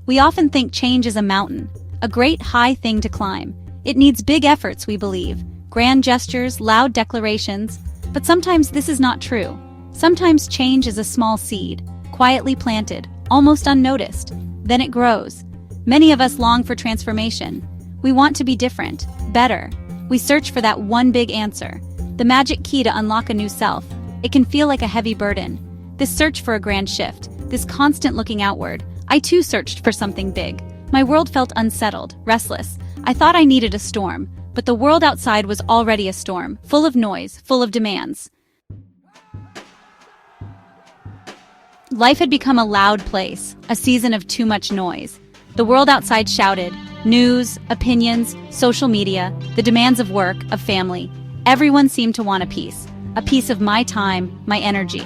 We often think change is a mountain, a great high thing to climb. It needs big efforts, we believe, grand gestures, loud declarations, but sometimes this is not true. Sometimes change is a small seed, quietly planted, almost unnoticed. Then it grows. Many of us long for transformation. We want to be different, better. We search for that one big answer, the magic key to unlock a new self. It can feel like a heavy burden. This search for a grand shift, this constant looking outward. I too searched for something big. My world felt unsettled, restless. I thought I needed a storm, but the world outside was already a storm, full of noise, full of demands. Life had become a loud place, a season of too much noise. The world outside shouted, news, opinions, social media, the demands of work, of family. Everyone seemed to want a piece of my time, my energy.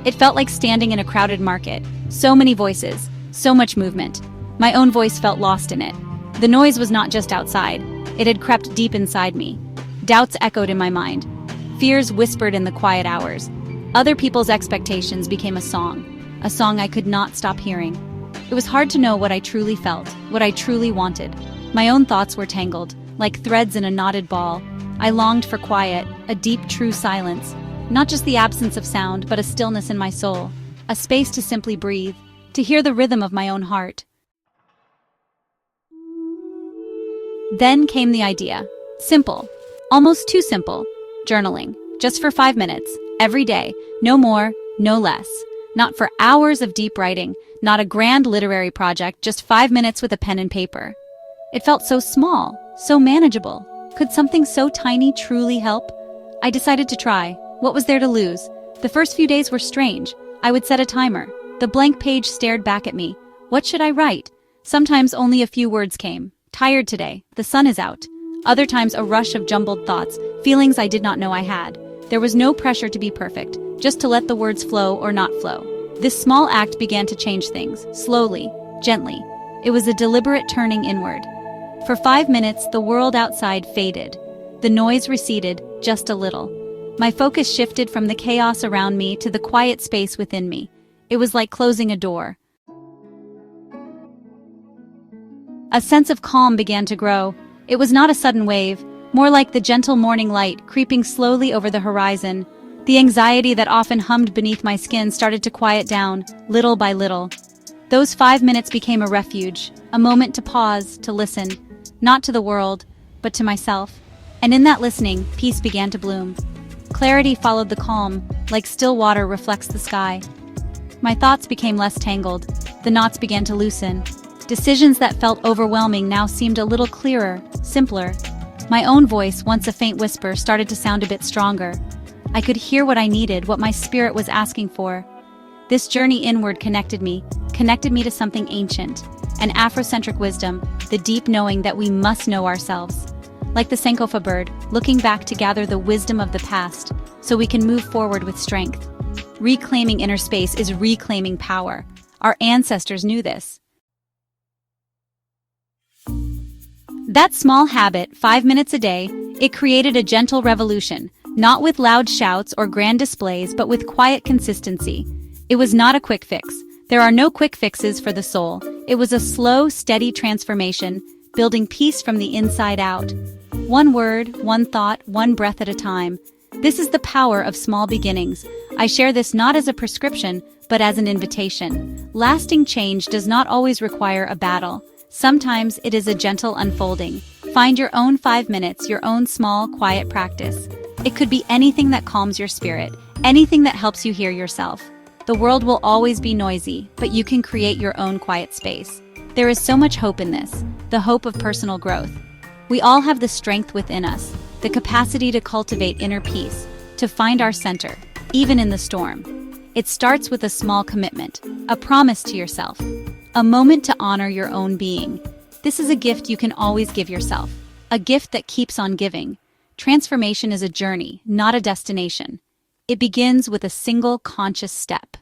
It felt like standing in a crowded market. So many voices, so much movement. My own voice felt lost in it. The noise was not just outside. It had crept deep inside me. Doubts echoed in my mind. Fears whispered in the quiet hours. Other people's expectations became a song I could not stop hearing. It was hard to know what I truly felt, what I truly wanted. My own thoughts were tangled, like threads in a knotted ball. I longed for quiet, a deep, true silence. Not just the absence of sound, but a stillness in my soul. A space to simply breathe, to hear the rhythm of my own heart. Then came the idea. Simple. Almost too simple. Journaling. Just for 5 minutes. Every day. No more, no less. Not for hours of deep writing. Not a grand literary project. Just 5 minutes with a pen and paper. It felt so small, so manageable. Could something so tiny truly help? I decided to try. What was there to lose? The first few days were strange. I would set a timer. The blank page stared back at me. What should I write? Sometimes only a few words came. Tired today. The sun is out. Other times a rush of jumbled thoughts, feelings I did not know I had. There was no pressure to be perfect, just to let the words flow or not flow. This small act began to change things, slowly, gently. It was a deliberate turning inward. For 5 minutes, the world outside faded. The noise receded, just a little. My focus shifted from the chaos around me to the quiet space within me. It was like closing a door. A sense of calm began to grow. It was not a sudden wave, more like the gentle morning light creeping slowly over the horizon. The anxiety that often hummed beneath my skin started to quiet down, little by little. Those 5 minutes became a refuge, a moment to pause, to listen, not to the world, but to myself. And in that listening, peace began to bloom. Clarity followed the calm, like still water reflects the sky. My thoughts became less tangled. The knots began to loosen. Decisions that felt overwhelming now seemed a little clearer, simpler. My own voice, once a faint whisper, started to sound a bit stronger. I could hear what I needed, what my spirit was asking for. This journey inward connected me to something ancient, an Afrocentric wisdom, the deep knowing that we must know ourselves. Like the Sankofa bird, looking back to gather the wisdom of the past, so we can move forward with strength. Reclaiming inner space is reclaiming power. Our ancestors knew this. That small habit, 5 minutes a day, it created a gentle revolution, not with loud shouts or grand displays, but with quiet consistency. It was not a quick fix. There are no quick fixes for the soul. It was a slow, steady transformation, building peace from the inside out. One word, one thought, one breath at a time. This is the power of small beginnings. I share this not as a prescription, but as an invitation. Lasting change does not always require a battle. Sometimes it is a gentle unfolding. Find your own 5 minutes, your own small, quiet practice. It could be anything that calms your spirit, anything that helps you hear yourself. The world will always be noisy, but you can create your own quiet space. There is so much hope in this, the hope of personal growth. We all have the strength within us, the capacity to cultivate inner peace, to find our center, even in the storm. It starts with a small commitment, a promise to yourself, a moment to honor your own being. This is a gift you can always give yourself, a gift that keeps on giving. Transformation is a journey, not a destination. It begins with a single conscious step.